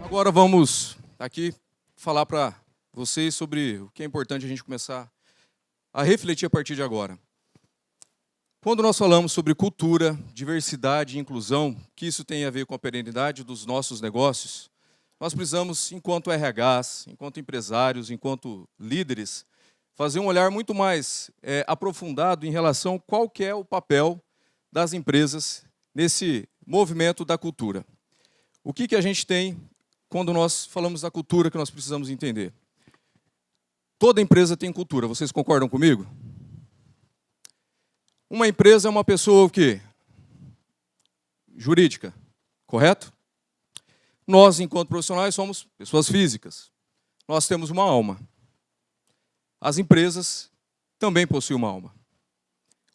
Agora vamos aqui falar para vocês sobre o que é importante a gente começar a refletir a partir de agora. Quando nós falamos sobre cultura, diversidade e inclusão, que isso tem a ver com a perenidade dos nossos negócios, nós precisamos, enquanto RHs, enquanto empresários, enquanto líderes, fazer um olhar muito mais aprofundado em relação a qual que é o papel das empresas nesse movimento da cultura. O que a gente tem quando nós falamos da cultura que nós precisamos entender? Toda empresa tem cultura, vocês concordam comigo? Uma empresa é uma pessoa o quê? Jurídica, correto? Nós, enquanto profissionais, somos pessoas físicas. Nós temos uma alma. As empresas também possuem uma alma.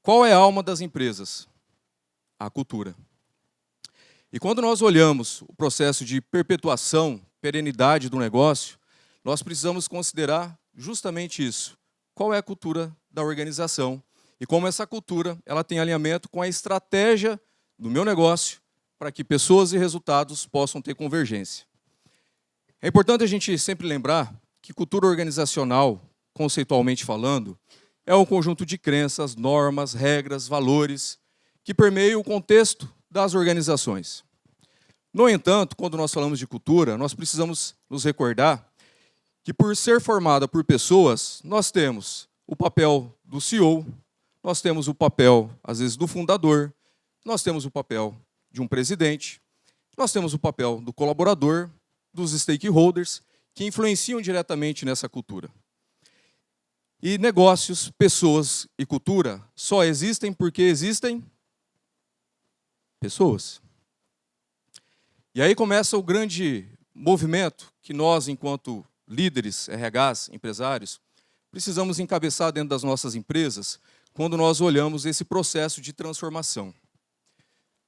Qual é a alma das empresas? A cultura. E quando nós olhamos o processo de perpetuação, perenidade do negócio, nós precisamos considerar justamente isso. Qual é a cultura da organização? E como essa cultura ela tem alinhamento com a estratégia do meu negócio para que pessoas e resultados possam ter convergência. É importante a gente sempre lembrar que cultura organizacional, conceitualmente falando, é um conjunto de crenças, normas, regras, valores que permeiam o contexto das organizações. No entanto, quando nós falamos de cultura, nós precisamos nos recordar que, por ser formada por pessoas, nós temos o papel do CEO, nós temos o papel, às vezes, do fundador, nós temos o papel de um presidente, nós temos o papel do colaborador, dos stakeholders, que influenciam diretamente nessa cultura. E negócios, pessoas e cultura só existem porque existem pessoas. E aí começa o grande movimento que nós, enquanto líderes, RHs, empresários, precisamos encabeçar dentro das nossas empresas quando nós olhamos esse processo de transformação.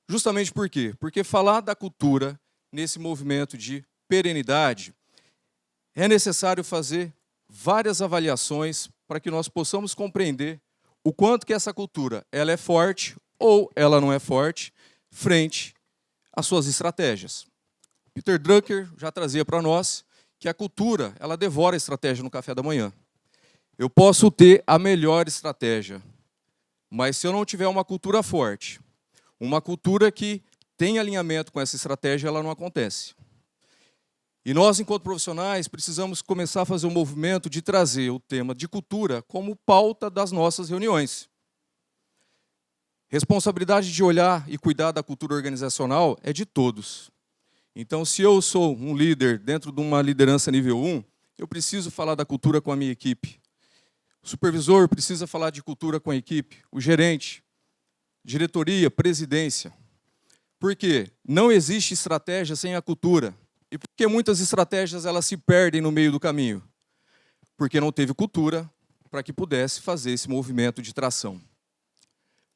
Justamente por quê? Porque falar da cultura nesse movimento de perenidade é necessário fazer várias avaliações para que nós possamos compreender o quanto que essa cultura ela é forte ou ela não é forte frente às suas estratégias. Peter Drucker já trazia para nós que a cultura ela devora a estratégia no café da manhã. Eu posso ter a melhor estratégia, mas se eu não tiver uma cultura forte, uma cultura que tem alinhamento com essa estratégia, ela não acontece. E nós, enquanto profissionais, precisamos começar a fazer um movimento de trazer o tema de cultura como pauta das nossas reuniões. Responsabilidade de olhar e cuidar da cultura organizacional é de todos. Então, se eu sou um líder dentro de uma liderança nível 1, eu preciso falar da cultura com a minha equipe. O supervisor precisa falar de cultura com a equipe, o gerente, diretoria, presidência. Por quê? Não existe estratégia sem a cultura. E por que muitas estratégias elas se perdem no meio do caminho? Porque não teve cultura para que pudesse fazer esse movimento de tração.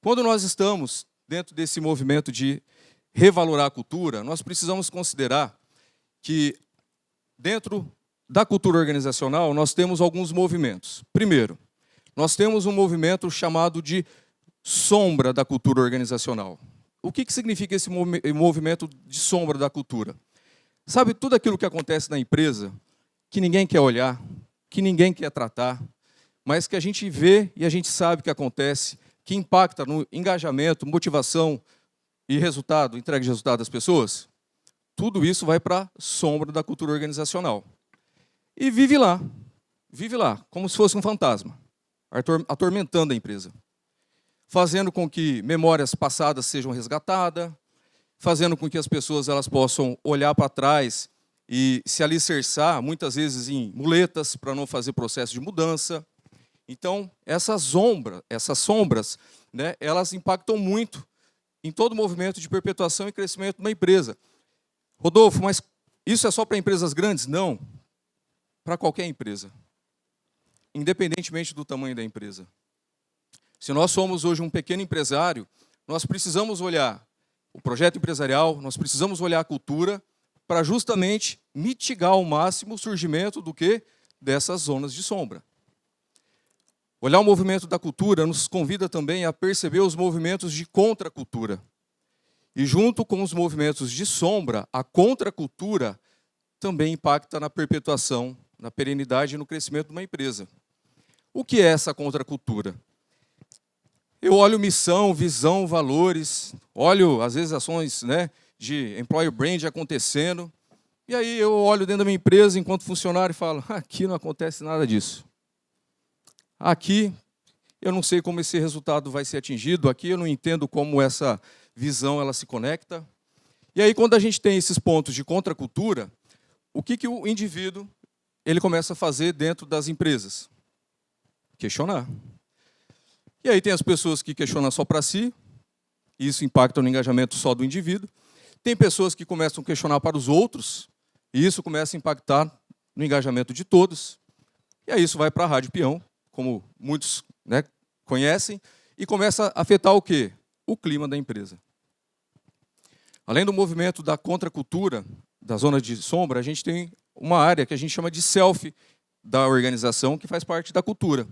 Quando nós estamos dentro desse movimento de revalorar a cultura, nós precisamos considerar que dentro da cultura organizacional nós temos alguns movimentos. Primeiro, nós temos um movimento chamado de sombra da cultura organizacional. O que significa esse movimento de sombra da cultura? Sabe, tudo aquilo que acontece na empresa, que ninguém quer olhar, que ninguém quer tratar, mas que a gente vê e a gente sabe que acontece, que impacta no engajamento, motivação e resultado, entrega de resultado das pessoas, tudo isso vai para a sombra da cultura organizacional. E vive lá, como se fosse um fantasma, atormentando a empresa, fazendo com que memórias passadas sejam resgatadas, fazendo com que as pessoas elas possam olhar para trás e se alicerçar, muitas vezes em muletas, para não fazer processo de mudança. Então, essas sombras, né, elas impactam muito em todo o movimento de perpetuação e crescimento de uma empresa. Rodolfo, mas isso é só para empresas grandes? Não, para qualquer empresa, independentemente do tamanho da empresa. Se nós somos hoje um pequeno empresário, nós precisamos olhar o projeto empresarial, nós precisamos olhar a cultura para justamente mitigar ao máximo o surgimento do quê? Dessas zonas de sombra. Olhar o movimento da cultura nos convida também a perceber os movimentos de contracultura. E junto com os movimentos de sombra, a contracultura também impacta na perpetuação, na perenidade e no crescimento de uma empresa. O que é essa contracultura? Eu olho missão, visão, valores, olho, às vezes, ações, né, de employer brand acontecendo, e aí eu olho dentro da minha empresa, enquanto funcionário, e falo, aqui não acontece nada disso. Aqui, eu não sei como esse resultado vai ser atingido, aqui eu não entendo como essa visão ela se conecta. E aí, quando a gente tem esses pontos de contracultura, o que o indivíduo ele começa a fazer dentro das empresas? Questionar. E aí tem as pessoas que questionam só para si, e isso impacta no engajamento só do indivíduo. Tem pessoas que começam a questionar para os outros, e isso começa a impactar no engajamento de todos. E aí isso vai para a Rádio Peão, como muitos, né, conhecem, e começa a afetar o quê? O clima da empresa. Além do movimento da contracultura, da zona de sombra, a gente tem uma área que a gente chama de selfie da organização, que faz parte da cultura.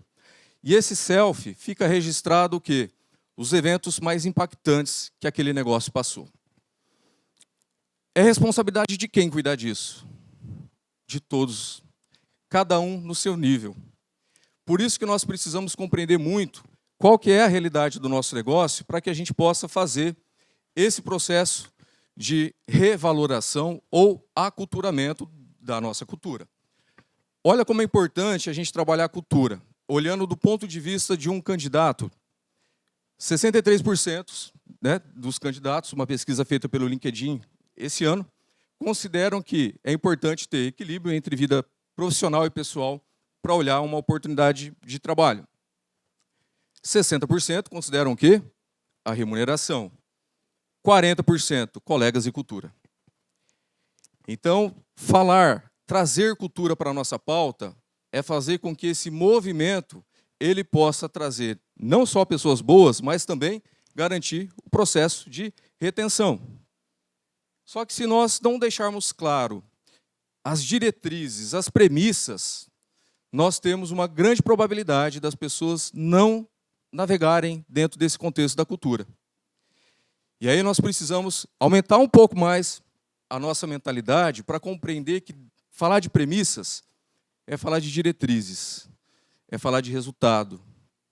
E esse selfie fica registrado o quê? Os eventos mais impactantes que aquele negócio passou. É responsabilidade de quem cuidar disso? De todos. Cada um no seu nível. Por isso que nós precisamos compreender muito qual que é a realidade do nosso negócio para que a gente possa fazer esse processo de revaloração ou aculturamento da nossa cultura. Olha como é importante a gente trabalhar a cultura. Olhando do ponto de vista de um candidato, 63%, né, dos candidatos, uma pesquisa feita pelo LinkedIn esse ano, consideram que é importante ter equilíbrio entre vida profissional e pessoal para olhar uma oportunidade de trabalho. 60% consideram o quê? A remuneração. 40% colegas e cultura. Então, trazer cultura para a nossa pauta é fazer com que esse movimento ele possa trazer não só pessoas boas, mas também garantir o processo de retenção. Só que se nós não deixarmos claro as diretrizes, as premissas, nós temos uma grande probabilidade das pessoas não navegarem dentro desse contexto da cultura. E aí nós precisamos aumentar um pouco mais a nossa mentalidade para compreender que falar de premissas é falar de diretrizes, é falar de resultado,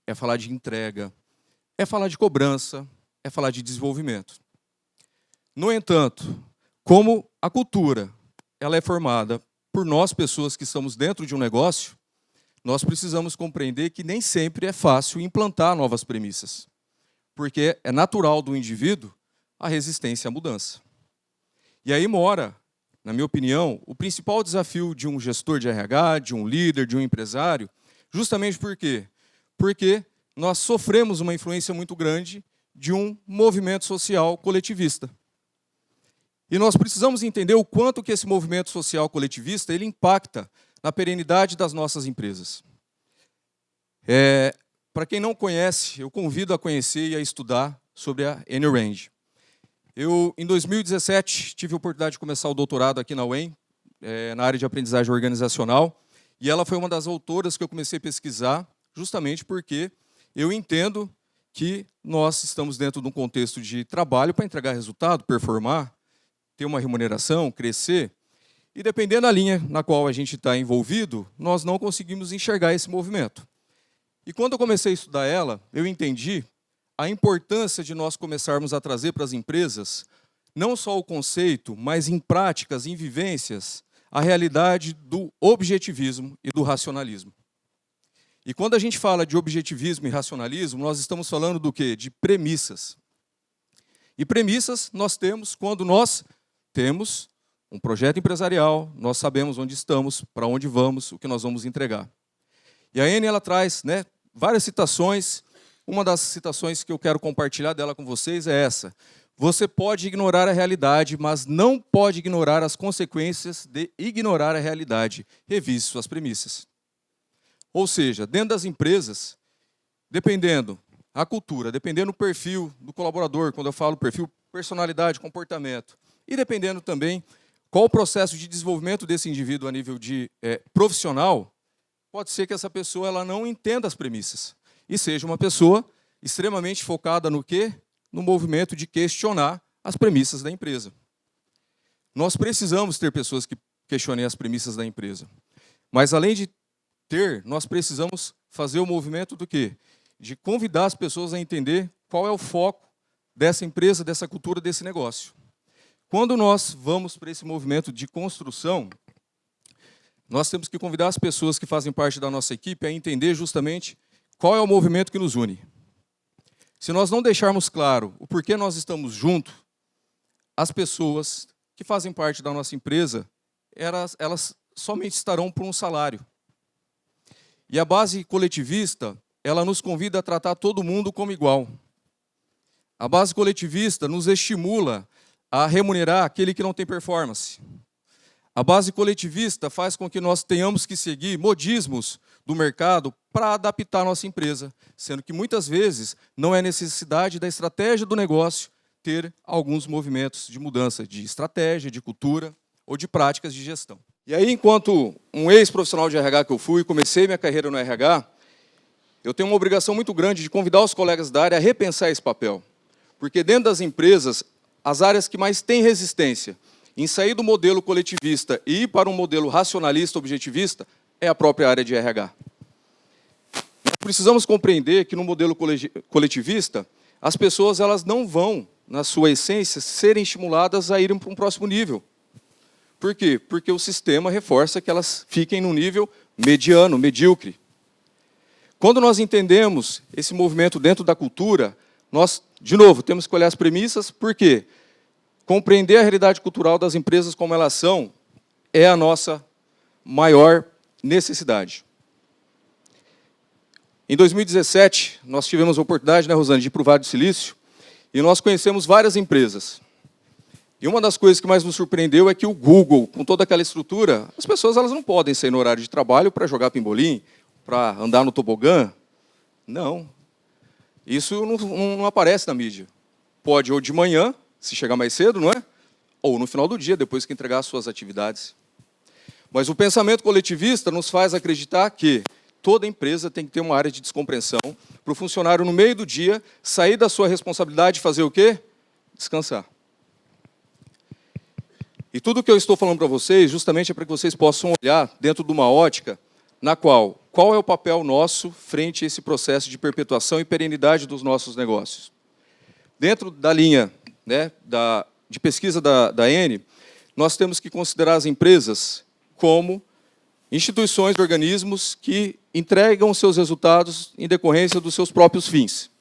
é falar de entrega, é falar de cobrança, é falar de desenvolvimento. No entanto, como a cultura ela é formada por nós, pessoas que estamos dentro de um negócio, nós precisamos compreender que nem sempre é fácil implantar novas premissas, porque é natural do indivíduo a resistência à mudança. E aí mora, na minha opinião, o principal desafio de um gestor de RH, de um líder, de um empresário, justamente por quê? Porque nós sofremos uma influência muito grande de um movimento social coletivista. E nós precisamos entender o quanto que esse movimento social coletivista ele impacta na perenidade das nossas empresas. Para quem não conhece, eu convido a conhecer e a estudar sobre a Anne Rand. Eu, em 2017, tive a oportunidade de começar o doutorado aqui na UEM, na área de aprendizagem organizacional, e ela foi uma das autoras que eu comecei a pesquisar, justamente porque eu entendo que nós estamos dentro de um contexto de trabalho para entregar resultado, performar, ter uma remuneração, crescer, e dependendo da linha na qual a gente está envolvido, nós não conseguimos enxergar esse movimento. E quando eu comecei a estudar ela, eu entendi a importância de nós começarmos a trazer para as empresas não só o conceito, mas em práticas, em vivências, a realidade do objetivismo e do racionalismo. E quando a gente fala de objetivismo e racionalismo, nós estamos falando do quê? De premissas. E premissas nós temos quando nós temos um projeto empresarial, nós sabemos onde estamos, para onde vamos, o que nós vamos entregar. E a Anne ela traz, né, várias citações. Uma das citações que eu quero compartilhar dela com vocês é essa. Você pode ignorar a realidade, mas não pode ignorar as consequências de ignorar a realidade. Revise suas premissas. Ou seja, dentro das empresas, dependendo a cultura, dependendo do perfil do colaborador, quando eu falo perfil, personalidade, comportamento, e dependendo também qual o processo de desenvolvimento desse indivíduo a nível de profissional, pode ser que essa pessoa ela não entenda as premissas e seja uma pessoa extremamente focada no quê? No movimento de questionar as premissas da empresa. Nós precisamos ter pessoas que questionei as premissas da empresa. Mas, além de ter, nós precisamos fazer o movimento do quê? De convidar as pessoas a entender qual é o foco dessa empresa, dessa cultura, desse negócio. Quando nós vamos para esse movimento de construção, nós temos que convidar as pessoas que fazem parte da nossa equipe a entender justamente qual é o movimento que nos une. Se nós não deixarmos claro o porquê nós estamos juntos, as pessoas que fazem parte da nossa empresa, elas somente estarão por um salário. E a base coletivista, ela nos convida a tratar todo mundo como igual. A base coletivista nos estimula a remunerar aquele que não tem performance. A base coletivista faz com que nós tenhamos que seguir modismos do mercado para adaptar a nossa empresa, sendo que muitas vezes não é necessidade da estratégia do negócio ter alguns movimentos de mudança de estratégia, de cultura ou de práticas de gestão. E aí, enquanto um ex-profissional de RH que eu fui, comecei minha carreira no RH, eu tenho uma obrigação muito grande de convidar os colegas da área a repensar esse papel. Porque dentro das empresas, as áreas que mais têm resistência em sair do modelo coletivista e ir para um modelo racionalista, objetivista, é a própria área de RH. Nós precisamos compreender que no modelo coletivista, as pessoas elas não vão, na sua essência, serem estimuladas a irem para um próximo nível. Por quê? Porque o sistema reforça que elas fiquem no nível mediano, medíocre. Quando nós entendemos esse movimento dentro da cultura, nós, de novo, temos que olhar as premissas, por quê? Compreender a realidade cultural das empresas como elas são é a nossa maior necessidade. Em 2017, nós tivemos a oportunidade, né, Rosane, de ir para o Vale do Silício, e nós conhecemos várias empresas. E uma das coisas que mais nos surpreendeu é que o Google, com toda aquela estrutura, as pessoas elas não podem sair no horário de trabalho para jogar pimbolim, para andar no tobogã. Não. Isso não aparece na mídia. Pode ou de manhã, se chegar mais cedo, não é? Ou no final do dia, depois que entregar as suas atividades. Mas o pensamento coletivista nos faz acreditar que toda empresa tem que ter uma área de descompressão para o funcionário, no meio do dia, sair da sua responsabilidade e fazer o quê? Descansar. E tudo o que eu estou falando para vocês, justamente é para que vocês possam olhar dentro de uma ótica na qual é o papel nosso frente a esse processo de perpetuação e perenidade dos nossos negócios. Dentro da linha, né, de pesquisa da ENE, nós temos que considerar as empresas como instituições, organismos que entregam seus resultados em decorrência dos seus próprios fins.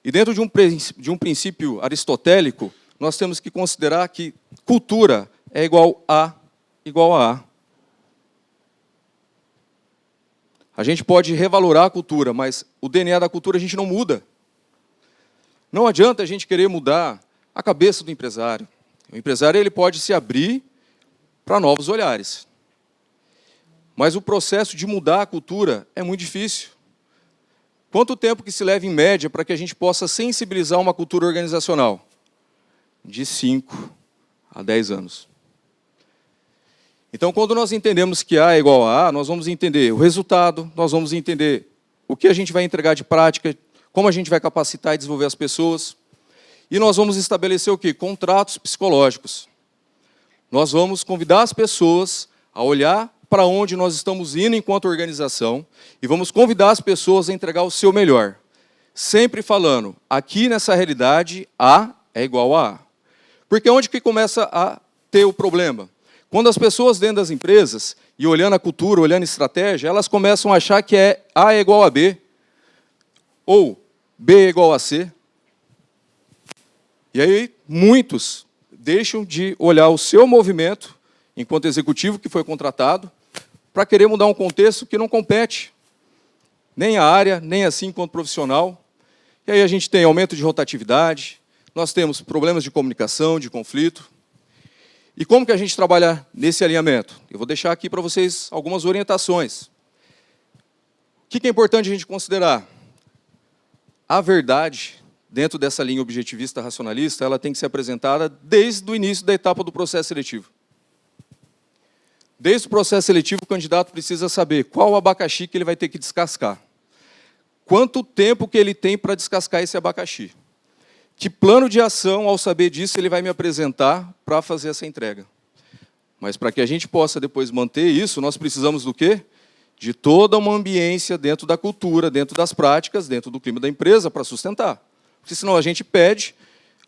E dentro de um princípio aristotélico, nós temos que considerar que cultura é igual a A. A gente pode revalorar a cultura, mas o DNA da cultura a gente não muda. Não adianta a gente querer mudar a cabeça do empresário. O empresário ele pode se abrir para novos olhares. Mas o processo de mudar a cultura é muito difícil. Quanto tempo que se leva, em média, para que a gente possa sensibilizar uma cultura organizacional? De 5 a 10 anos. Então, quando nós entendemos que A é igual a A, nós vamos entender o resultado, nós vamos entender o que a gente vai entregar de prática, como a gente vai capacitar e desenvolver as pessoas. E nós vamos estabelecer o quê? Contratos psicológicos. Nós vamos convidar as pessoas a olhar para onde nós estamos indo enquanto organização e vamos convidar as pessoas a entregar o seu melhor. Sempre falando, aqui nessa realidade, A é igual a A. Porque onde que começa a ter o problema? Quando as pessoas dentro das empresas, e olhando a cultura, olhando a estratégia, elas começam a achar que A é igual a B, ou B é igual a C. E aí, muitos deixam de olhar o seu movimento, enquanto executivo que foi contratado, para querer mudar um contexto que não compete. Nem a área, nem assim enquanto profissional. E aí a gente tem aumento de rotatividade, nós temos problemas de comunicação, de conflito. E como que a gente trabalha nesse alinhamento? Eu vou deixar aqui para vocês algumas orientações. O que é importante a gente considerar? A verdade, dentro dessa linha objetivista racionalista, ela tem que ser apresentada desde o início da etapa do processo seletivo. Desde o processo seletivo, o candidato precisa saber qual o abacaxi que ele vai ter que descascar. Quanto tempo que ele tem para descascar esse abacaxi. Que plano de ação, ao saber disso, ele vai me apresentar para fazer essa entrega. Mas para que a gente possa depois manter isso, nós precisamos do quê? De toda uma ambiência dentro da cultura, dentro das práticas, dentro do clima da empresa para sustentar. Porque senão a gente pede,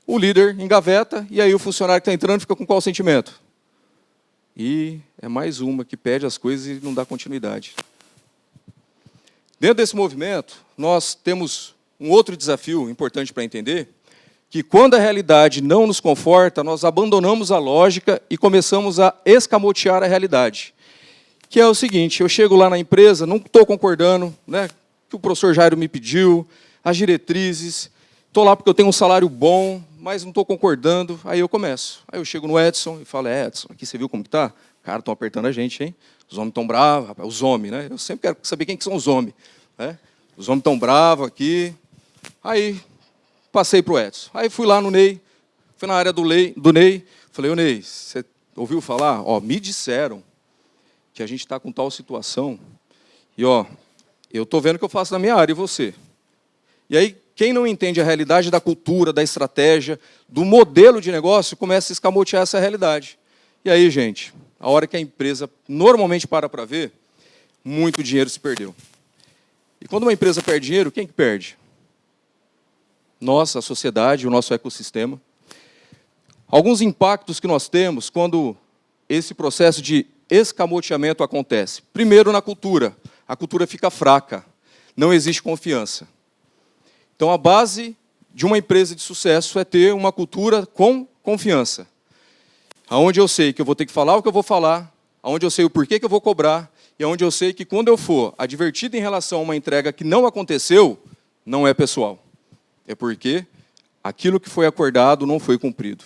o líder engaveta, e aí o funcionário que está entrando fica com qual sentimento? E é mais uma que pede as coisas e não dá continuidade. Dentro desse movimento, nós temos um outro desafio importante para entender, que quando a realidade não nos conforta, nós abandonamos a lógica e começamos a escamotear a realidade. Que é o seguinte, eu chego lá na empresa, não estou concordando, né, que o professor Jairo me pediu, as diretrizes, estou lá porque eu tenho um salário bom, mas não estou concordando, aí eu começo. Aí eu chego no Edson e falo, Edson, aqui você viu como que está? Cara, estão apertando a gente, hein? Os homens estão bravos, rapaz, os homens, né? Eu sempre quero saber quem que são os homens. Né? Os homens estão bravos aqui. Aí, passei para o Edson. Aí fui lá no Ney, fui na área do Ney, falei, ô Ney, você ouviu falar? Ó, me disseram que a gente está com tal situação, e ó, eu estou vendo o que eu faço na minha área, e você? E aí, quem não entende a realidade da cultura, da estratégia, do modelo de negócio, começa a escamotear essa realidade. E aí, gente, a hora que a empresa normalmente para ver, muito dinheiro se perdeu. E quando uma empresa perde dinheiro, quem que perde? Nós, a sociedade, o nosso ecossistema. Alguns impactos que nós temos quando esse processo de escamoteamento acontece. Primeiro, na cultura. A cultura fica fraca, não existe confiança. Então, a base de uma empresa de sucesso é ter uma cultura com confiança. Onde eu sei que eu vou ter que falar o que eu vou falar, onde eu sei o porquê que eu vou cobrar, e onde eu sei que quando eu for advertido em relação a uma entrega que não aconteceu, não é pessoal. É porque aquilo que foi acordado não foi cumprido.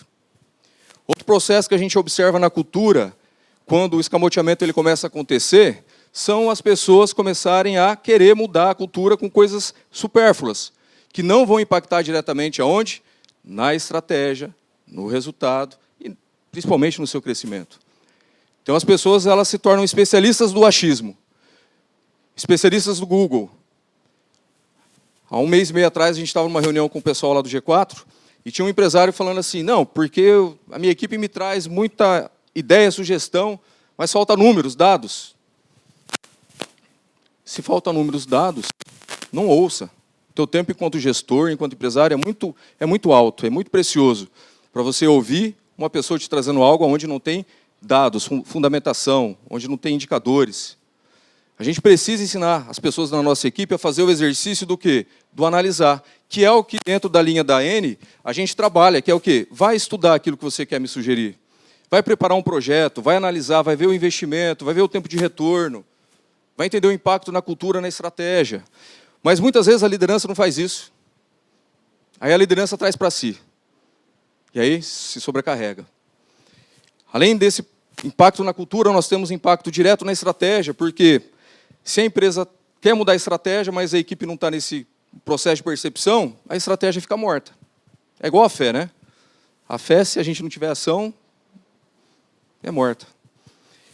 Outro processo que a gente observa na cultura, quando o escamoteamento ele começa a acontecer, são as pessoas começarem a querer mudar a cultura com coisas supérfluas, que não vão impactar diretamente aonde? Na estratégia, no resultado e principalmente no seu crescimento. Então as pessoas elas se tornam especialistas do achismo, especialistas do Google. Há um mês e meio atrás a gente estava numa reunião com o pessoal lá do G4 e tinha um empresário falando assim, não, porque a minha equipe me traz muita ideia, sugestão, mas falta números, dados. Se falta números, dados, não ouça. O teu tempo enquanto gestor, enquanto empresário, é muito alto, é muito precioso para você ouvir uma pessoa te trazendo algo onde não tem dados, fundamentação, onde não tem indicadores. A gente precisa ensinar as pessoas da nossa equipe a fazer o exercício do quê? Do analisar, que é o que dentro da linha da N a gente trabalha, que é o quê? Vai estudar aquilo que você quer me sugerir. Vai preparar um projeto, vai analisar, vai ver o investimento, vai ver o tempo de retorno, vai entender o impacto na cultura, na estratégia. Mas muitas vezes a liderança não faz isso. Aí a liderança traz para si. E aí se sobrecarrega. Além desse impacto na cultura, nós temos impacto direto na estratégia, porque se a empresa quer mudar a estratégia, mas a equipe não está nesse processo de percepção, a estratégia fica morta. É igual a fé, né? A fé, se a gente não tiver ação, é morta.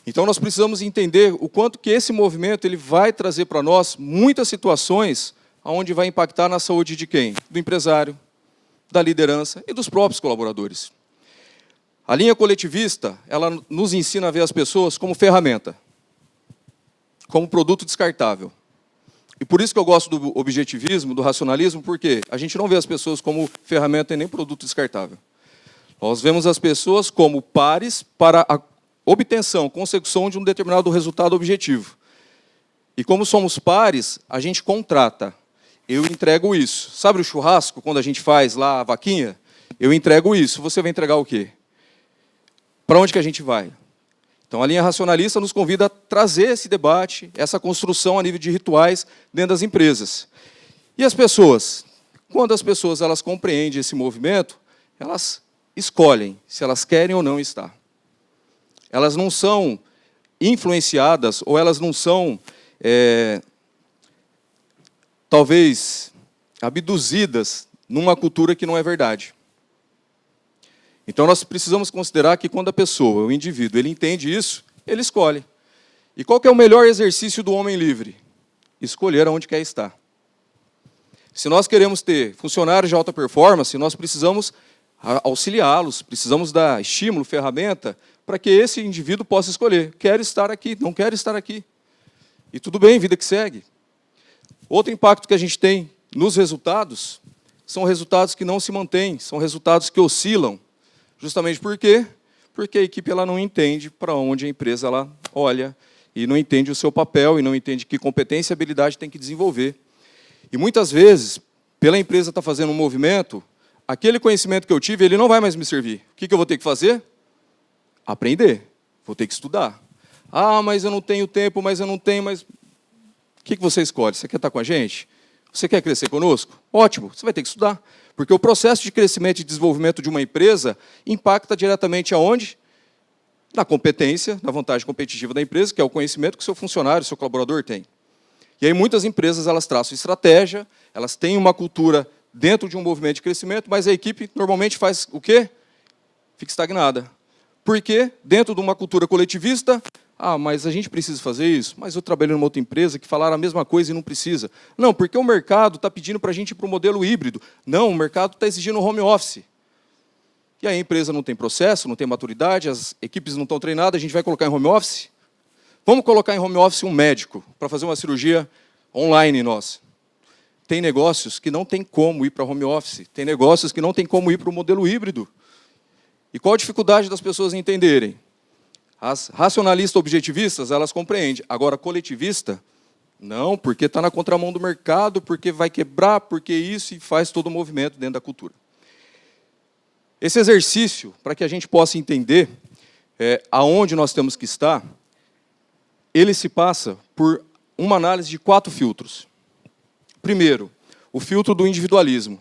Então nós precisamos entender o quanto que esse movimento ele vai trazer para nós muitas situações onde vai impactar na saúde de quem? Do empresário, da liderança e dos próprios colaboradores. A linha coletivista, ela nos ensina a ver as pessoas como ferramenta, como produto descartável. E por isso que eu gosto do objetivismo, do racionalismo, porque a gente não vê as pessoas como ferramenta e nem produto descartável. Nós vemos as pessoas como pares para a obtenção, consecução de um determinado resultado objetivo. E como somos pares, a gente contrata. Eu entrego isso. Sabe o churrasco, quando a gente faz lá a vaquinha? Eu entrego isso. Você vai entregar o quê? Para onde que a gente vai? Então, a linha racionalista nos convida a trazer esse debate, essa construção a nível de rituais dentro das empresas. E as pessoas? Quando as pessoas elas compreendem esse movimento, elas escolhem se elas querem ou não estar. Elas não são influenciadas ou elas não são, talvez, abduzidas numa cultura que não é verdade. Então, nós precisamos considerar que quando a pessoa, o indivíduo, ele entende isso, ele escolhe. E qual que é o melhor exercício do homem livre? Escolher aonde quer estar. Se nós queremos ter funcionários de alta performance, nós precisamos auxiliá-los, precisamos dar estímulo, ferramenta, para que esse indivíduo possa escolher. Quero estar aqui, não quero estar aqui. E tudo bem, vida que segue. Outro impacto que a gente tem nos resultados são resultados que não se mantêm, são resultados que oscilam. Justamente por quê? Porque a equipe ela não entende para onde a empresa ela olha, e não entende o seu papel, e não entende que competência e habilidade tem que desenvolver. E muitas vezes, pela empresa estar fazendo um movimento, aquele conhecimento que eu tive, ele não vai mais me servir. O que eu vou ter que fazer? Aprender. Vou ter que estudar. Ah, mas eu não tenho tempo, mas eu não tenho, mas... O que você escolhe? Você quer estar com a gente? Você quer crescer conosco? Ótimo, você vai ter que estudar. Porque o processo de crescimento e desenvolvimento de uma empresa impacta diretamente aonde? Na competência, na vantagem competitiva da empresa, que é o conhecimento que o seu funcionário, o seu colaborador tem. E aí muitas empresas elas traçam estratégia, elas têm uma cultura dentro de um movimento de crescimento, mas a equipe normalmente faz o quê? Fica estagnada. Por quê? Dentro de uma cultura coletivista, mas a gente precisa fazer isso, mas eu trabalho numa outra empresa que falaram a mesma coisa e não precisa. Não, porque o mercado está pedindo para a gente ir para o modelo híbrido. Não, o mercado está exigindo home office. E aí a empresa não tem processo, não tem maturidade, as equipes não estão treinadas, a gente vai colocar em home office? Vamos colocar em home office um médico para fazer uma cirurgia online nossa. Tem negócios que não tem como ir para home office, tem negócios que não tem como ir para o modelo híbrido. E qual a dificuldade das pessoas entenderem? As racionalistas objetivistas, elas compreendem. Agora, coletivista, não, porque está na contramão do mercado, porque vai quebrar, porque isso, e faz todo o movimento dentro da cultura. Esse exercício, para que a gente possa entender aonde nós temos que estar, ele se passa por uma análise de 4 filtros. Primeiro, o filtro do individualismo.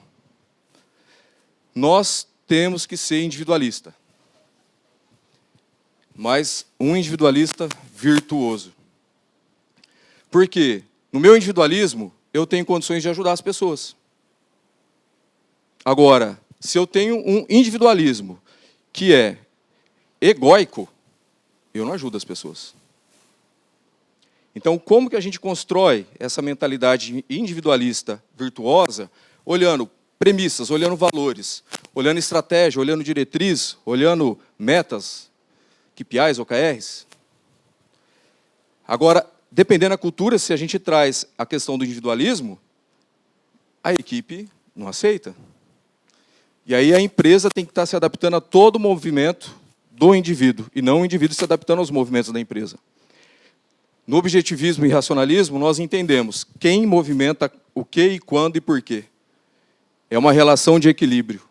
Nós temos que ser individualista, mas um individualista virtuoso. Por quê? No meu individualismo, eu tenho condições de ajudar as pessoas. Agora, se eu tenho um individualismo que é egóico, eu não ajudo as pessoas. Então, como que a gente constrói essa mentalidade individualista virtuosa, olhando premissas, olhando valores, olhando estratégia, olhando diretriz, olhando metas, KPIs, OKRs? Agora, dependendo da cultura, se a gente traz a questão do individualismo, a equipe não aceita. E aí a empresa tem que estar se adaptando a todo o movimento do indivíduo, e não o indivíduo se adaptando aos movimentos da empresa. No objetivismo e racionalismo, nós entendemos quem movimenta o que e quando e por quê. É uma relação de equilíbrio.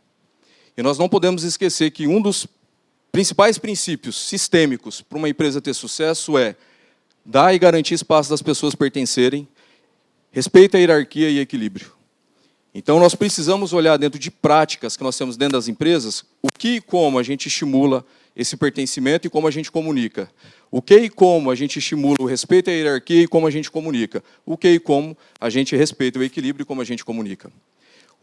E nós não podemos esquecer que um dos principais princípios sistêmicos para uma empresa ter sucesso é dar e garantir espaço das pessoas pertencerem, respeito à hierarquia e equilíbrio. Então, nós precisamos olhar dentro de práticas que nós temos dentro das empresas, o que e como a gente estimula esse pertencimento e como a gente comunica. O que e como a gente estimula o respeito à hierarquia e como a gente comunica. O que e como a gente respeita o equilíbrio e como a gente comunica.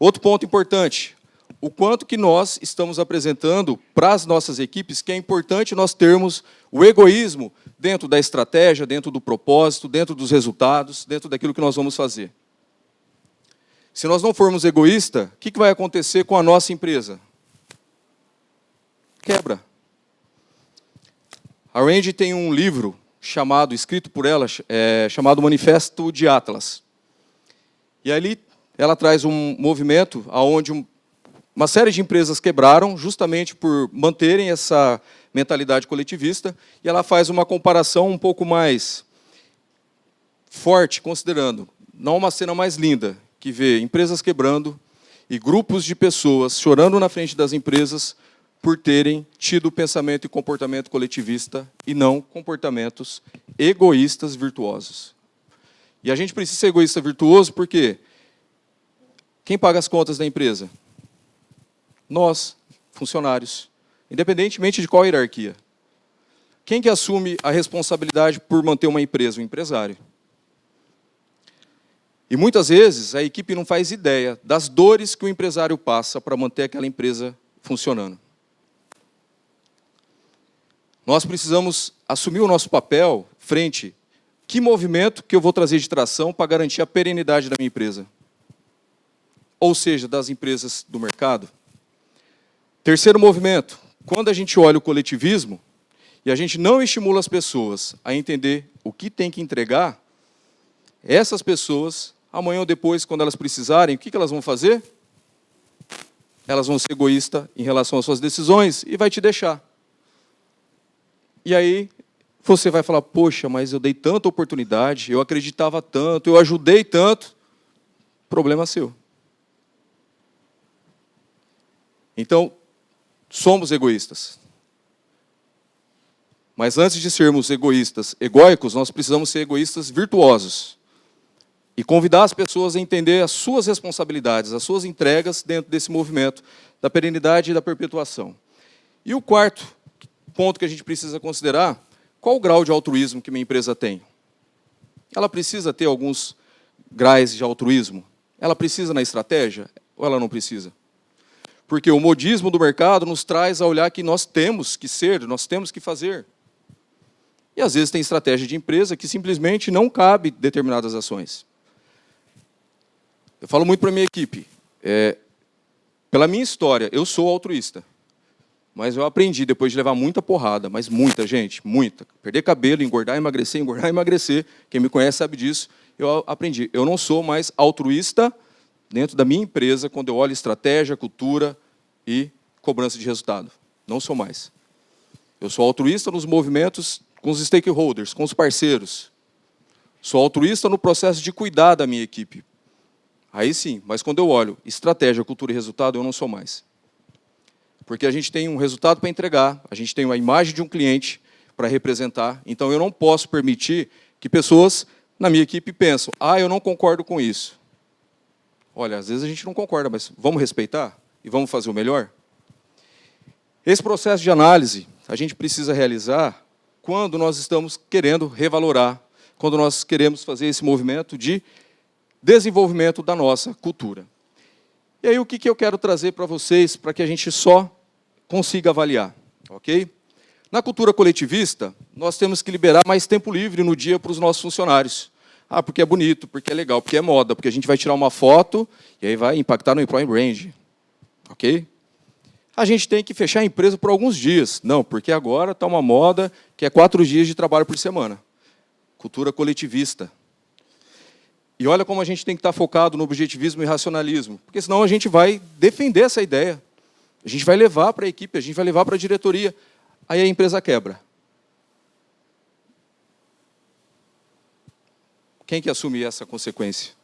Outro ponto importante, o quanto que nós estamos apresentando para as nossas equipes que é importante nós termos o egoísmo dentro da estratégia, dentro do propósito, dentro dos resultados, dentro daquilo que nós vamos fazer. Se nós não formos egoístas, o que vai acontecer com a nossa empresa? Quebra. A Randy tem um livro escrito por ela, chamado Manifesto de Atlas. E ali ela traz um movimento onde uma série de empresas quebraram justamente por manterem essa mentalidade coletivista, e ela faz uma comparação um pouco mais forte, considerando, não uma cena mais linda, que vê empresas quebrando e grupos de pessoas chorando na frente das empresas por terem tido pensamento e comportamento coletivista e não comportamentos egoístas virtuosos. E a gente precisa ser egoísta virtuoso porque quem paga as contas da empresa? Nós, funcionários, independentemente de qual hierarquia. Quem que assume a responsabilidade por manter uma empresa? O empresário. E muitas vezes a equipe não faz ideia das dores que o empresário passa para manter aquela empresa funcionando. Nós precisamos assumir o nosso papel frente a que movimento que eu vou trazer de tração para garantir a perenidade da minha empresa. Ou seja, das empresas do mercado. Terceiro movimento, quando a gente olha o coletivismo, e a gente não estimula as pessoas a entender o que tem que entregar, essas pessoas, amanhã ou depois, quando elas precisarem, o que elas vão fazer? Elas vão ser egoístas em relação às suas decisões e vai te deixar. E aí você vai falar, poxa, mas eu dei tanta oportunidade, eu acreditava tanto, eu ajudei tanto. Problema seu. Então, somos egoístas. Mas antes de sermos egoístas egóicos, nós precisamos ser egoístas virtuosos. E convidar as pessoas a entender as suas responsabilidades, as suas entregas dentro desse movimento da perenidade e da perpetuação. E o quarto ponto que a gente precisa considerar, qual o grau de altruísmo que minha empresa tem? Ela precisa ter alguns graus de altruísmo? Ela precisa na estratégia ou ela não precisa? Porque o modismo do mercado nos traz a olhar que nós temos que ser, nós temos que fazer. E às vezes tem estratégia de empresa que simplesmente não cabe determinadas ações. Eu falo muito para a minha equipe, pela minha história, eu sou altruísta. Mas eu aprendi, depois de levar muita porrada, mas muita, gente, muita. Perder cabelo, engordar, emagrecer. Quem me conhece sabe disso. Eu aprendi. Eu não sou mais altruísta dentro da minha empresa quando eu olho estratégia, cultura e cobrança de resultado. Não sou mais. Eu sou altruísta nos movimentos com os stakeholders, com os parceiros. Sou altruísta no processo de cuidar da minha equipe. Aí sim, mas quando eu olho estratégia, cultura e resultado, eu não sou mais. Porque a gente tem um resultado para entregar, a gente tem uma imagem de um cliente para representar, então eu não posso permitir que pessoas na minha equipe pensam, eu não concordo com isso. Olha, às vezes a gente não concorda, mas vamos respeitar e vamos fazer o melhor? Esse processo de análise a gente precisa realizar quando nós estamos querendo revalorar, quando nós queremos fazer esse movimento de desenvolvimento da nossa cultura. E aí o que eu quero trazer para vocês, para que a gente só consiga avaliar, ok? Na cultura coletivista, nós temos que liberar mais tempo livre no dia para os nossos funcionários. Porque é bonito, porque é legal, porque é moda, porque a gente vai tirar uma foto e aí vai impactar no employee brand, ok? A gente tem que fechar a empresa por alguns dias. Não, porque agora está uma moda que é 4 dias de trabalho por semana. Cultura coletivista. E olha como a gente tem que estar focado no objetivismo e racionalismo, porque senão a gente vai defender essa ideia. A gente vai levar para a equipe, a gente vai levar para a diretoria. Aí a empresa quebra. Quem que assume essa consequência?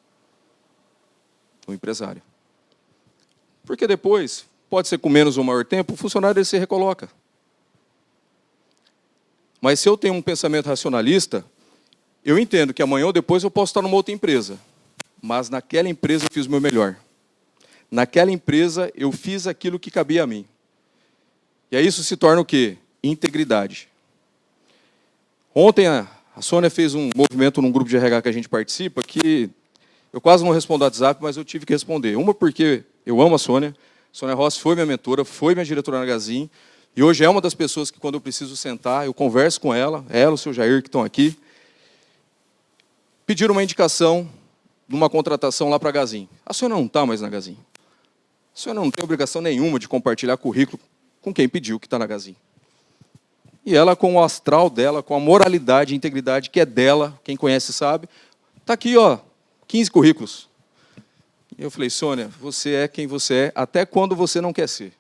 O empresário. Porque depois, pode ser com menos ou maior tempo, o funcionário ele se recoloca. Mas se eu tenho um pensamento racionalista, eu entendo que amanhã ou depois eu posso estar numa outra empresa. Mas naquela empresa eu fiz o meu melhor. Naquela empresa eu fiz aquilo que cabia a mim. E aí isso se torna o quê? Integridade. Ontem a Sônia fez um movimento num grupo de RH que a gente participa que eu quase não respondo ao WhatsApp, mas eu tive que responder. Uma porque eu amo a Sônia. Sônia Rossi foi minha mentora, foi minha diretora na Gazin. E hoje é uma das pessoas que, quando eu preciso sentar, eu converso com ela, o seu Jair, que estão aqui. Pediram uma indicação de uma contratação lá para a Gazin. A Sônia não está mais na Gazin. A Sônia não tem obrigação nenhuma de compartilhar currículo com quem pediu que está na Gazin. E ela, com o astral dela, com a moralidade e integridade que é dela, quem conhece sabe, está aqui, 15 currículos. E eu falei, Sônia, você é quem você é, até quando você não quer ser.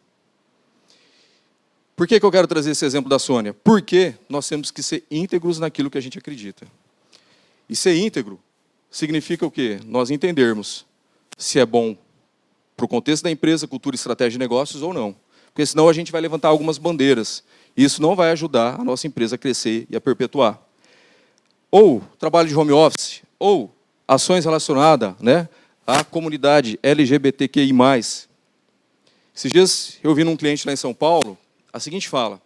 Por que eu quero trazer esse exemplo da Sônia? Porque nós temos que ser íntegros naquilo que a gente acredita. E ser íntegro significa o quê? Nós entendermos se é bom para o contexto da empresa, cultura, estratégia de negócios ou não. Porque senão a gente vai levantar algumas bandeiras. E isso não vai ajudar a nossa empresa a crescer e a perpetuar. Ou trabalho de home office, ou ações relacionadas, à comunidade LGBTQI+. Esses dias eu vi num cliente lá em São Paulo a seguinte fala.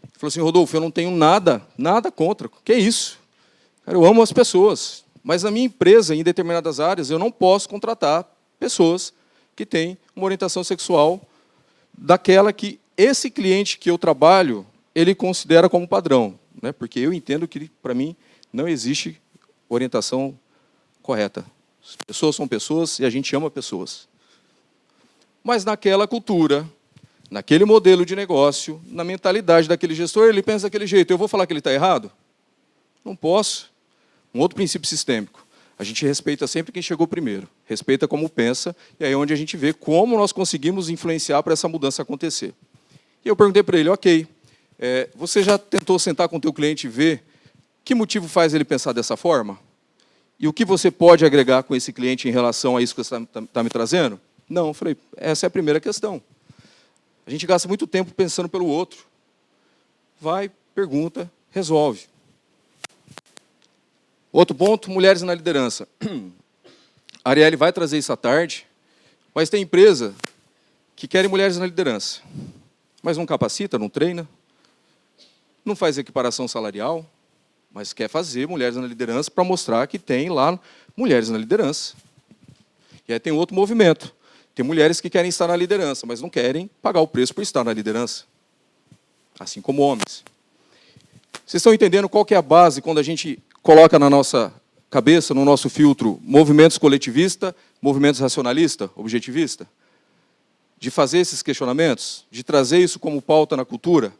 Ele falou assim, Rodolfo, eu não tenho nada contra. Que isso? Cara, eu amo as pessoas, mas na minha empresa, em determinadas áreas, eu não posso contratar pessoas que têm uma orientação sexual daquela que esse cliente que eu trabalho, ele considera como padrão. Porque eu entendo que, para mim, não existe orientação correta. As pessoas são pessoas e a gente ama pessoas. Mas naquela cultura, naquele modelo de negócio, na mentalidade daquele gestor, ele pensa daquele jeito. Eu vou falar que ele está errado? Não posso. Um outro princípio sistêmico. A gente respeita sempre quem chegou primeiro. Respeita como pensa, e aí é onde a gente vê como nós conseguimos influenciar para essa mudança acontecer. E eu perguntei para ele, ok, você já tentou sentar com o teu cliente e ver que motivo faz ele pensar dessa forma? E o que você pode agregar com esse cliente em relação a isso que você está me trazendo? Não, eu falei, essa é a primeira questão. A gente gasta muito tempo pensando pelo outro. Vai, pergunta, resolve. Outro ponto, mulheres na liderança. A Arielle vai trazer isso à tarde, mas tem empresa que querem mulheres na liderança, mas não capacita, não treina, não faz equiparação salarial, mas quer fazer mulheres na liderança para mostrar que tem lá mulheres na liderança. E aí tem outro movimento. Tem mulheres que querem estar na liderança, mas não querem pagar o preço por estar na liderança. Assim como homens. Vocês estão entendendo qual que é a base quando a gente coloca na nossa cabeça, no nosso filtro, movimentos coletivista, movimentos racionalista, objetivista? De fazer esses questionamentos, de trazer isso como pauta na cultura?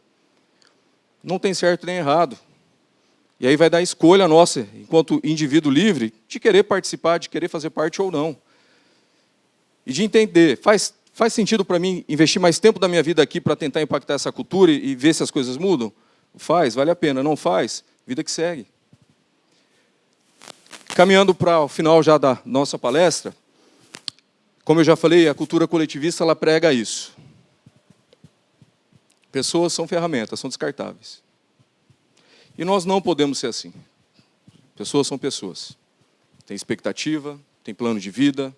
Não tem certo nem errado. E aí vai dar escolha nossa, enquanto indivíduo livre, de querer participar, de querer fazer parte ou não. E de entender, faz sentido para mim investir mais tempo da minha vida aqui para tentar impactar essa cultura e ver se as coisas mudam? Faz, vale a pena. Não faz, vida que segue. Caminhando para o final já da nossa palestra, como eu já falei, a cultura coletivista ela prega isso. Pessoas são ferramentas, são descartáveis. E nós não podemos ser assim. Pessoas são pessoas. Tem expectativa, tem plano de vida,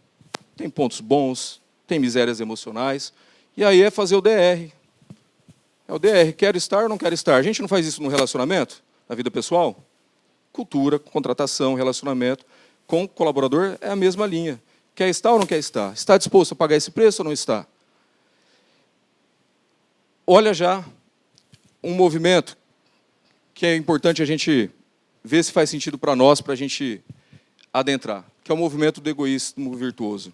tem pontos bons, tem misérias emocionais. E aí é fazer o DR. É o DR, quero estar ou não quero estar? A gente não faz isso no relacionamento, na vida pessoal? Cultura, contratação, relacionamento com colaborador é a mesma linha. Quer estar ou não quer estar? Está disposto a pagar esse preço ou não está? Olha já um movimento que é importante a gente ver se faz sentido para nós, para a gente adentrar, que é o movimento do egoísmo virtuoso.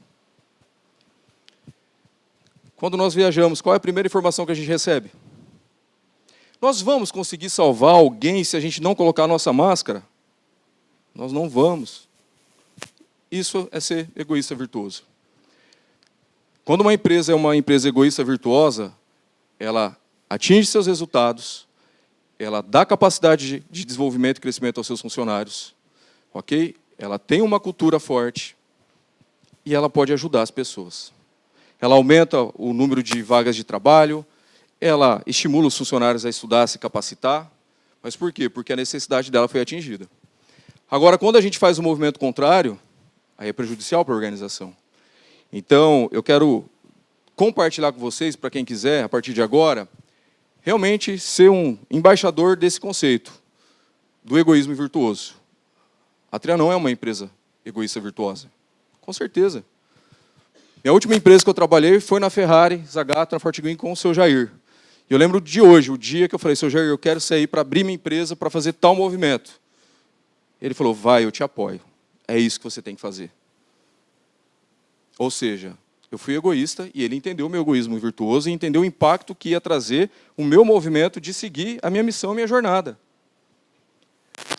Quando nós viajamos, qual é a primeira informação que a gente recebe? Nós vamos conseguir salvar alguém se a gente não colocar a nossa máscara? Nós não vamos. Isso é ser egoísta virtuoso. Quando uma empresa é uma empresa egoísta virtuosa, ela atinge seus resultados, ela dá capacidade de desenvolvimento e crescimento aos seus funcionários, ok? Ela tem uma cultura forte e ela pode ajudar as pessoas. Ela aumenta o número de vagas de trabalho, ela estimula os funcionários a estudar, a se capacitar. Mas por quê? Porque a necessidade dela foi atingida. Agora, quando a gente faz o movimento contrário, aí é prejudicial para a organização. Então, eu quero compartilhar com vocês, para quem quiser, a partir de agora, realmente ser um embaixador desse conceito, do egoísmo virtuoso. A Trianon é uma empresa egoísta virtuosa. Com certeza. Minha última empresa que eu trabalhei foi na Ferrari, Zagato, na Fortgreen, com o seu Jair. Eu lembro de hoje, o dia que eu falei, seu Jair, eu quero sair para abrir minha empresa para fazer tal movimento. Ele falou, vai, eu te apoio. É isso que você tem que fazer. Ou seja, eu fui egoísta e ele entendeu o meu egoísmo virtuoso e entendeu o impacto que ia trazer o meu movimento de seguir a minha missão, a minha jornada.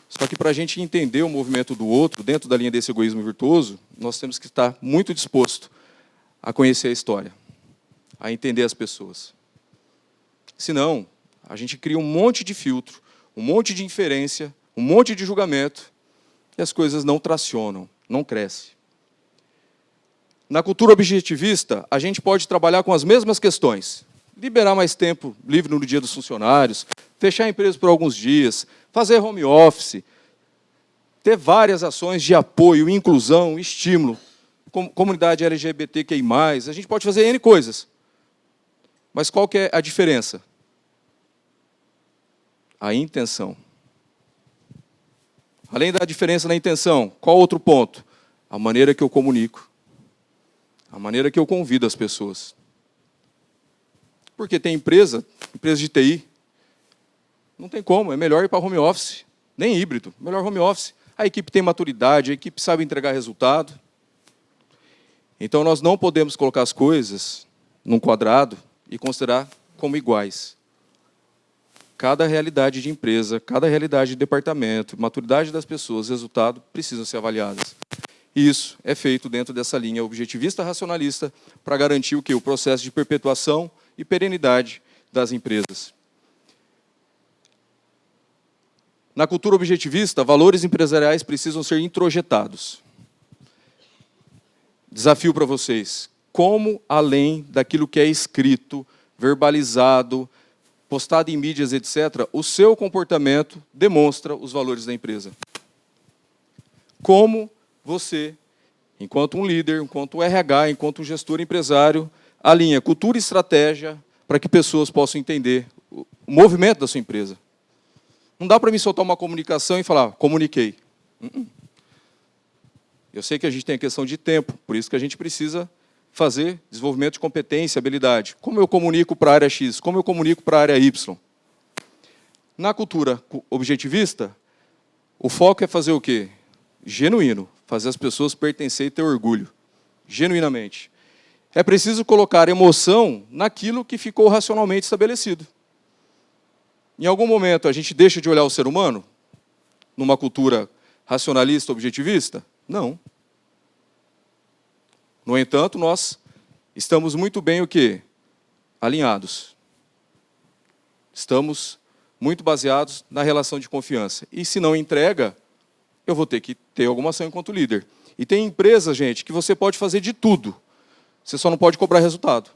Só que para a gente entender o movimento do outro, dentro da linha desse egoísmo virtuoso, nós temos que estar muito disposto a conhecer a história, a entender as pessoas. Senão, a gente cria um monte de filtro, um monte de inferência, um monte de julgamento, e as coisas não tracionam, não crescem. Na cultura objetivista, a gente pode trabalhar com as mesmas questões. Liberar mais tempo livre no dia dos funcionários, fechar a empresa por alguns dias, fazer home office, ter várias ações de apoio, inclusão, estímulo, comunidade LGBTQI+, a gente pode fazer N coisas. Mas qual que é a diferença? A intenção. Além da diferença na intenção, qual outro ponto? A maneira que eu comunico. A maneira que eu convido as pessoas. Porque tem empresa de TI, não tem como, é melhor ir para home office, nem híbrido, melhor home office. A equipe tem maturidade, a equipe sabe entregar resultado. Então, nós não podemos colocar as coisas num quadrado e considerar como iguais. Cada realidade de empresa, cada realidade de departamento, maturidade das pessoas, resultado, precisam ser avaliadas. E isso é feito dentro dessa linha objetivista racionalista para garantir o quê? O processo de perpetuação e perenidade das empresas. Na cultura objetivista, valores empresariais precisam ser introjetados. Desafio para vocês. Como, além daquilo que é escrito, verbalizado, postado em mídias, etc., o seu comportamento demonstra os valores da empresa? Como você, enquanto um líder, enquanto um RH, enquanto um gestor empresário, alinha cultura e estratégia para que pessoas possam entender o movimento da sua empresa? Não dá para mim soltar uma comunicação e falar, comuniquei. Eu sei que a gente tem a questão de tempo, por isso que a gente precisa fazer desenvolvimento de competência, habilidade. Como eu comunico para a área X? Como eu comunico para a área Y? Na cultura objetivista, o foco é fazer o quê? Genuíno. Fazer as pessoas pertencer e ter orgulho. Genuinamente. É preciso colocar emoção naquilo que ficou racionalmente estabelecido. Em algum momento a gente deixa de olhar o ser humano? Numa cultura racionalista, objetivista? Não. No entanto, nós estamos muito bem o quê? Alinhados. Estamos muito baseados na relação de confiança. E se não entrega, eu vou ter que ter alguma ação enquanto líder. E tem empresas, gente, que você pode fazer de tudo. Você só não pode cobrar resultado.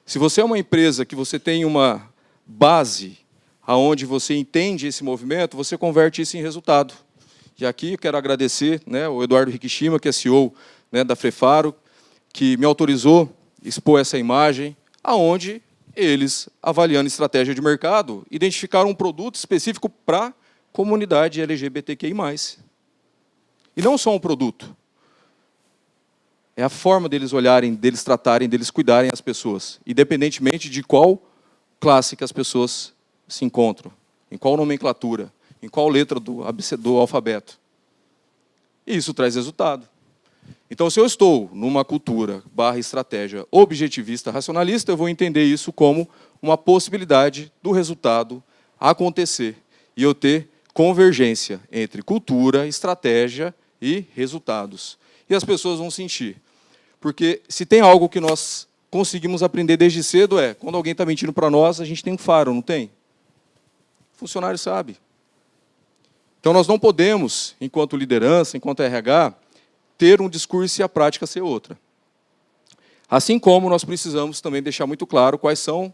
Se você é uma empresa que você tem uma base aonde você entende esse movimento, você converte isso em resultado. E aqui eu quero agradecer, né, o Eduardo Rikishima, que é CEO, né, da Frefaro, que me autorizou a expor essa imagem, aonde eles, avaliando estratégia de mercado, identificaram um produto específico para a comunidade LGBTQI+. E não só um produto. É a forma deles olharem, deles tratarem, deles cuidarem as pessoas, independentemente de qual classe que as pessoas se encontram, em qual nomenclatura, em qual letra do alfabeto. E isso traz resultado. Então, se eu estou numa cultura / estratégia objetivista racionalista, eu vou entender isso como uma possibilidade do resultado acontecer e eu ter convergência entre cultura, estratégia e resultados. E as pessoas vão sentir. Porque se tem algo que nós conseguimos aprender desde cedo é, quando alguém está mentindo para nós, a gente tem um faro, não tem? O funcionário sabe. Então, nós não podemos, enquanto liderança, enquanto RH, ter um discurso e a prática ser outra. Assim como nós precisamos também deixar muito claro quais são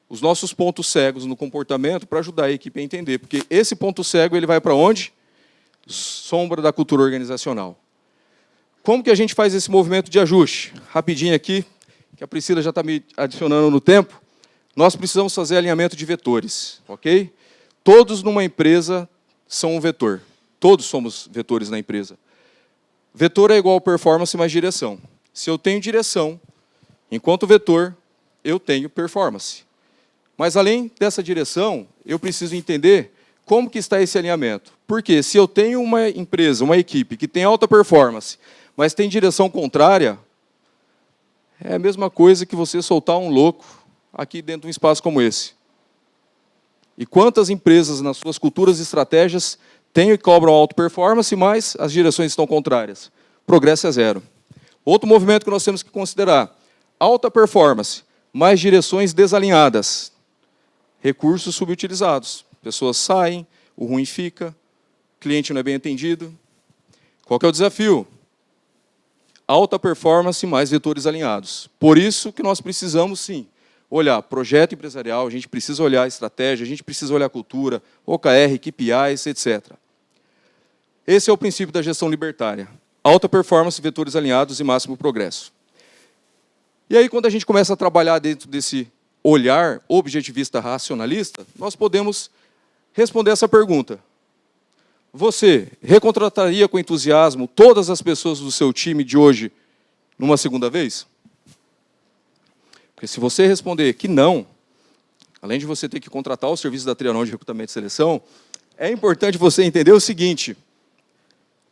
os nossos pontos cegos no comportamento para ajudar a equipe a entender. Porque esse ponto cego ele vai para onde? Sombra da cultura organizacional. Como que a gente faz esse movimento de ajuste? Rapidinho aqui, que a Priscila já está me adicionando no tempo. Nós precisamos fazer alinhamento de vetores, ok? Todos numa empresa são um vetor. Todos somos vetores na empresa. Vetor é igual a performance mais direção. Se eu tenho direção, enquanto vetor, eu tenho performance. Mas, além dessa direção, eu preciso entender como que está esse alinhamento. Porque se eu tenho uma empresa, uma equipe que tem alta performance, mas tem direção contrária, é a mesma coisa que você soltar um louco aqui dentro de um espaço como esse. E quantas empresas, nas suas culturas e estratégias, têm e cobram alta performance, mas as direções estão contrárias? Progresso é zero. Outro movimento que nós temos que considerar, alta performance, mais direções desalinhadas. Recursos subutilizados. Pessoas saem, o ruim fica, o cliente não é bem atendido. Qual que é o desafio? Alta performance mais vetores alinhados. Por isso que nós precisamos, sim, olhar projeto empresarial, a gente precisa olhar estratégia, a gente precisa olhar cultura, OKR, KPIs, etc. Esse é o princípio da gestão libertária. Alta performance, vetores alinhados e máximo progresso. E aí, quando a gente começa a trabalhar dentro desse olhar objetivista racionalista, nós podemos responder essa pergunta. Você recontrataria com entusiasmo todas as pessoas do seu time de hoje numa segunda vez? Porque se você responder que não, além de você ter que contratar o serviço da Trianon de recrutamento e seleção, é importante você entender o seguinte: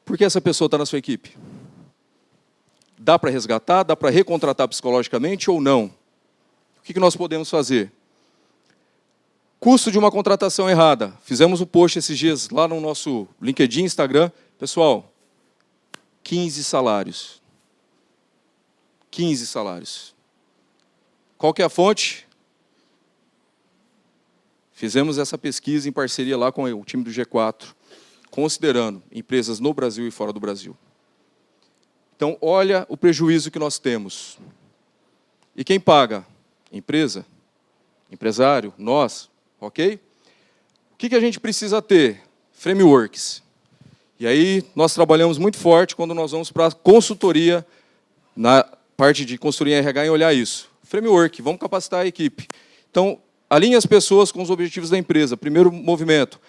por que essa pessoa está na sua equipe? Dá para resgatar? Dá para recontratar psicologicamente ou não? O que nós podemos fazer? Custo de uma contratação errada. Fizemos um post esses dias lá no nosso LinkedIn, Instagram. Pessoal, 15 salários. 15 salários. Qual que é a fonte? Fizemos essa pesquisa em parceria lá com o time do G4, considerando empresas no Brasil e fora do Brasil. Então, olha o prejuízo que nós temos. E quem paga? Empresa? Empresário? Nós? Ok? O que a gente precisa ter? Frameworks. E aí, nós trabalhamos muito forte quando nós vamos para a consultoria, na parte de consultoria em RH, em olhar isso. Framework, vamos capacitar a equipe. Então, alinhe as pessoas com os objetivos da empresa. Primeiro movimento.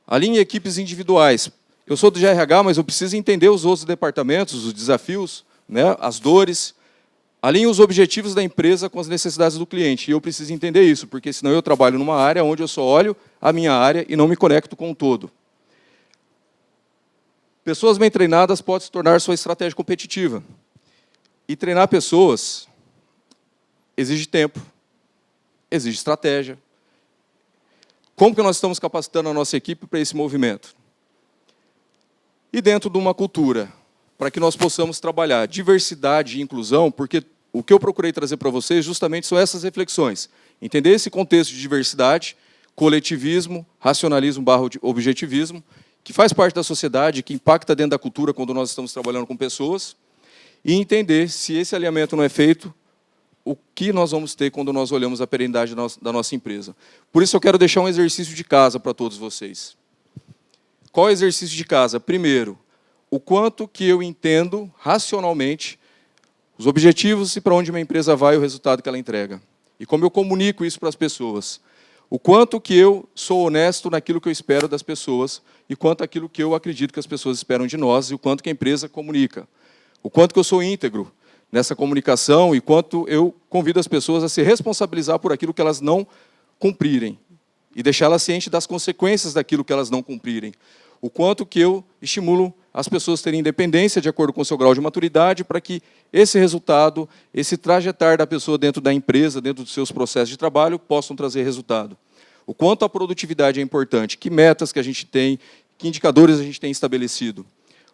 Alinhe equipes individuais. Eu sou do RH, mas eu preciso entender os outros departamentos, os desafios, né, as dores. Alinhe os objetivos da empresa com as necessidades do cliente. E eu preciso entender isso, porque senão eu trabalho numa área onde eu só olho a minha área e não me conecto com o todo. Pessoas bem treinadas podem se tornar sua estratégia competitiva. E treinar pessoas exige tempo, exige estratégia. Como que nós estamos capacitando a nossa equipe para esse movimento? E dentro de uma cultura, para que nós possamos trabalhar diversidade e inclusão, porque o que eu procurei trazer para vocês justamente são essas reflexões. Entender esse contexto de diversidade, coletivismo, racionalismo / objetivismo, que faz parte da sociedade, que impacta dentro da cultura quando nós estamos trabalhando com pessoas, e entender se esse alinhamento não é feito, o que nós vamos ter quando nós olhamos a perenidade da nossa empresa. Por isso eu quero deixar um exercício de casa para todos vocês. Qual é o exercício de casa? Primeiro, o quanto que eu entendo racionalmente os objetivos e para onde minha empresa vai e o resultado que ela entrega. E como eu comunico isso para as pessoas. O quanto que eu sou honesto naquilo que eu espero das pessoas e quanto aquilo que eu acredito que as pessoas esperam de nós e o quanto que a empresa comunica. O quanto que eu sou íntegro nessa comunicação e quanto eu convido as pessoas a se responsabilizar por aquilo que elas não cumprirem e deixá-las cientes das consequências daquilo que elas não cumprirem. O quanto que eu estimulo as pessoas a terem independência de acordo com o seu grau de maturidade para que esse resultado, esse trajetar da pessoa dentro da empresa, dentro dos seus processos de trabalho, possam trazer resultado. O quanto a produtividade é importante, que metas que a gente tem, que indicadores a gente tem estabelecido.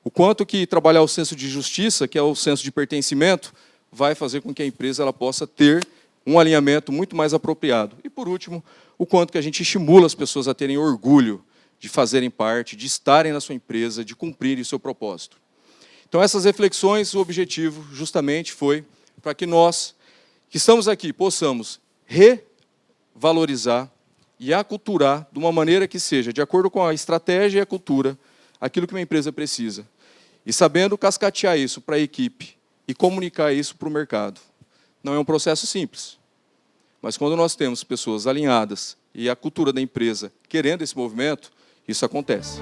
O quanto que trabalhar o senso de justiça, que é o senso de pertencimento, vai fazer com que a empresa ela possa ter um alinhamento muito mais apropriado. E, por último, o quanto que a gente estimula as pessoas a terem orgulho de fazerem parte, de estarem na sua empresa, de cumprirem o seu propósito. Então, essas reflexões, o objetivo justamente foi para que nós, que estamos aqui, possamos revalorizar e aculturar de uma maneira que seja, de acordo com a estratégia e a cultura, aquilo que uma empresa precisa. E sabendo cascatear isso para a equipe e comunicar isso para o mercado. Não é um processo simples. Mas quando nós temos pessoas alinhadas e a cultura da empresa querendo esse movimento, isso acontece.